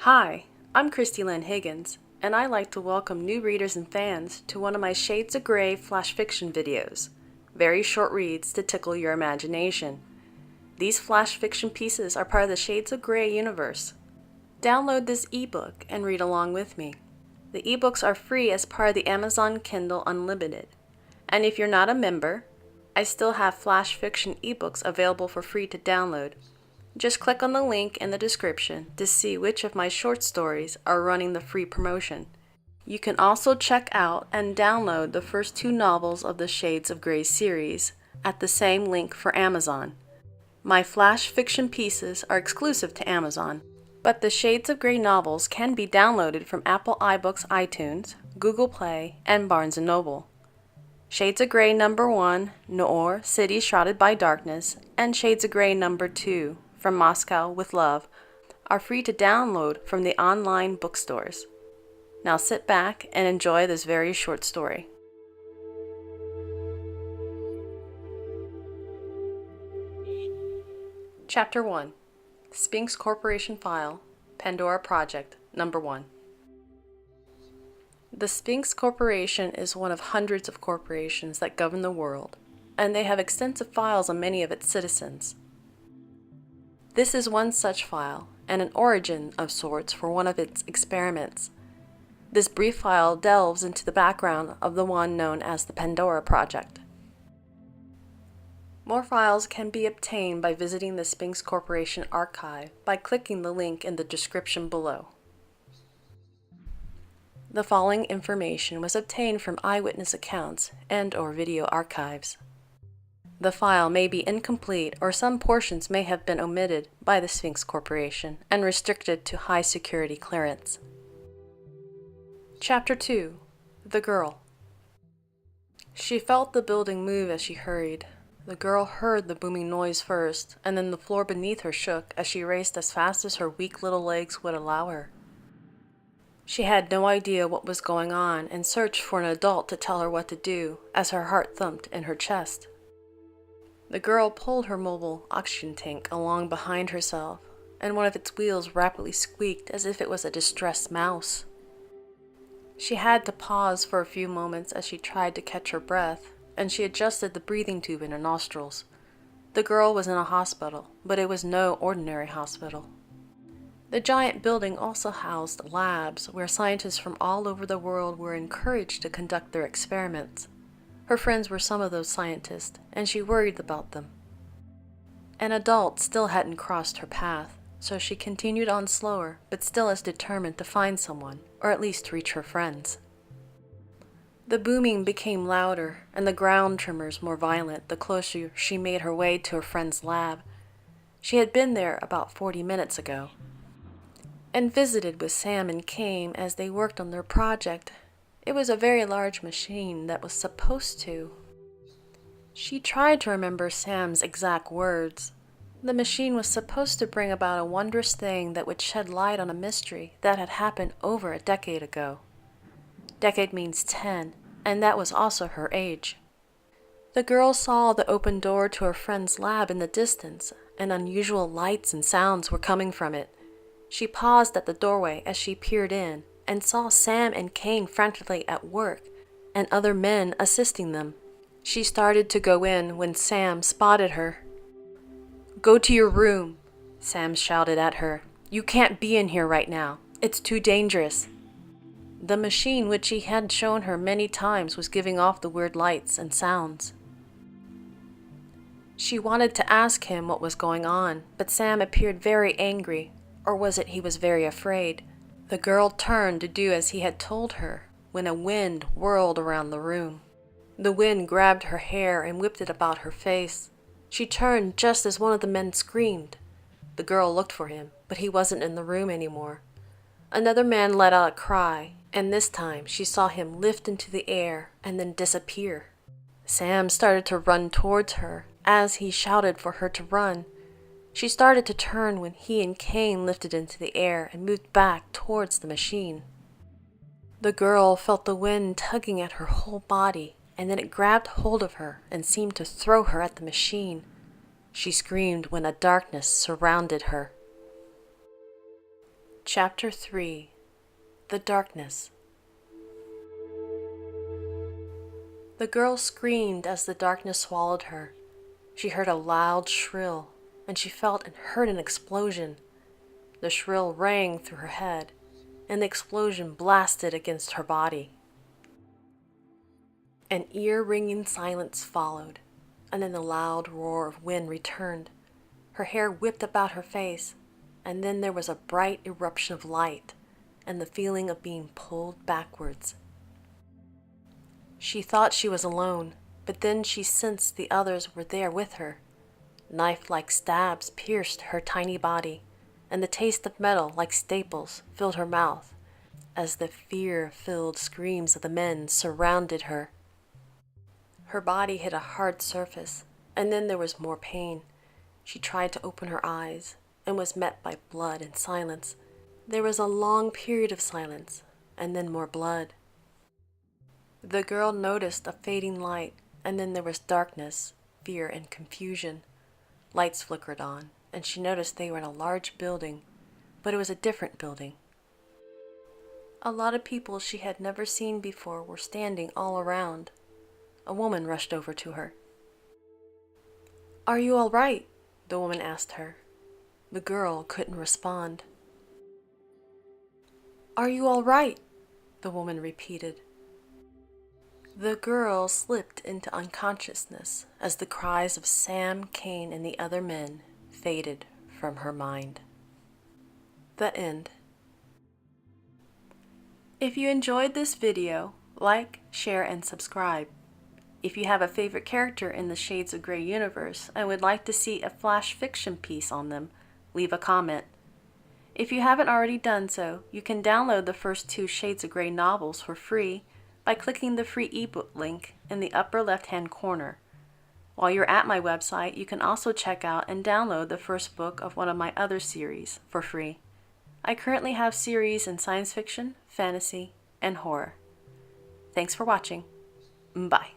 Hi, I'm Christy Lynn Higgins, and I like to welcome new readers and fans to one of my Shades of Grey flash fiction videos. Very short reads to tickle your imagination. These flash fiction pieces are part of the Shades of Grey universe. Download this ebook and read along with me. The ebooks are free as part of the Amazon Kindle Unlimited. And if you're not a member, I still have flash fiction ebooks available for free to download. Just click on the link in the description to see which of my short stories are running the free promotion. You can also check out and download the first 2 novels of the Shades of Grey series at the same link for Amazon. My flash fiction pieces are exclusive to Amazon, but the Shades of Grey novels can be downloaded from Apple iBooks iTunes, Google Play, and Barnes & Noble. Shades of Grey number 1, Noir, City Shrouded by Darkness, and Shades of Grey number 2, From Moscow with Love, are free to download from the online bookstores. Now sit back and enjoy this very short story. Chapter 1. Sphinx Corporation File, Pandora Project, number 1. The Sphinx Corporation is one of hundreds of corporations that govern the world, and they have extensive files on many of its citizens. This is one such file, and an origin of sorts for one of its experiments. This brief file delves into the background of the one known as the Pandora Project. More files can be obtained by visiting the Sphinx Corporation archive by clicking the link in the description below. The following information was obtained from eyewitness accounts and/or video archives. The file may be incomplete, or some portions may have been omitted by the Sphinx Corporation and restricted to high security clearance. Chapter 2. The Girl. She felt the building move as she hurried. The girl heard the booming noise first, and then the floor beneath her shook as she raced as fast as her weak little legs would allow her. She had no idea what was going on and searched for an adult to tell her what to do as her heart thumped in her chest. The girl pulled her mobile oxygen tank along behind herself, and one of its wheels rapidly squeaked as if it was a distressed mouse. She had to pause for a few moments as she tried to catch her breath, and she adjusted the breathing tube in her nostrils. The girl was in a hospital, but it was no ordinary hospital. The giant building also housed labs where scientists from all over the world were encouraged to conduct their experiments. Her friends were some of those scientists, and she worried about them. An adult still hadn't crossed her path, so she continued on slower, but still as determined to find someone, or at least to reach her friends. The booming became louder, and the ground tremors more violent the closer she made her way to her friend's lab. She had been there about 40 minutes ago, and visited with Sam and Kane as they worked on their project. It was a very large machine that was supposed to... She tried to remember Sam's exact words. The machine was supposed to bring about a wondrous thing that would shed light on a mystery that had happened over a decade ago. Decade means 10, and that was also her age. The girl saw the open door to her friend's lab in the distance, and unusual lights and sounds were coming from it. She paused at the doorway as she peered in, and saw Sam and Kane frantically at work, and other men assisting them. She started to go in when Sam spotted her. "Go to your room," Sam shouted at her. "You can't be in here right now. It's too dangerous." The machine, which he had shown her many times, was giving off the weird lights and sounds. She wanted to ask him what was going on, but Sam appeared very angry, or was it he was very afraid? The girl turned to do as he had told her, when a wind whirled around the room. The wind grabbed her hair and whipped it about her face. She turned just as one of the men screamed. The girl looked for him, but he wasn't in the room anymore. Another man let out a cry, and this time she saw him lift into the air and then disappear. Sam started to run towards her as he shouted for her to run. She started to turn when he and Kane lifted into the air and moved back towards the machine. The girl felt the wind tugging at her whole body, and then it grabbed hold of her and seemed to throw her at the machine. She screamed when a darkness surrounded her. Chapter 3. The Darkness. The girl screamed as the darkness swallowed her. She heard a loud shrill, and she felt and heard an explosion. The shrill rang through her head, and the explosion blasted against her body. An ear-ringing silence followed, and then the loud roar of wind returned. Her hair whipped about her face, and then there was a bright eruption of light, and the feeling of being pulled backwards. She thought she was alone, but then she sensed the others were there with her. Knife-like stabs pierced her tiny body, and the taste of metal like staples filled her mouth as the fear-filled screams of the men surrounded her. Her body hit a hard surface, and then there was more pain. She tried to open her eyes and was met by blood and silence. There was a long period of silence, and then more blood. The girl noticed a fading light, and then there was darkness, fear, and confusion. Lights flickered on, and she noticed they were in a large building, but it was a different building. A lot of people she had never seen before were standing all around. A woman rushed over to her. "Are you all right?" the woman asked her. The girl couldn't respond. "Are you all right?" the woman repeated. The girl slipped into unconsciousness as the cries of Sam, Kane, and the other men faded from her mind. The end. If you enjoyed this video, like, share, and subscribe. If you have a favorite character in the Shades of Grey universe and would like to see a flash fiction piece on them, leave a comment. If you haven't already done so, you can download the first 2 Shades of Grey novels for free by clicking the free ebook link in the upper left-hand corner. While you're at my website, you can also check out and download the first book of one of my other series for free. I currently have series in science fiction, fantasy, and horror. Thanks for watching. Bye.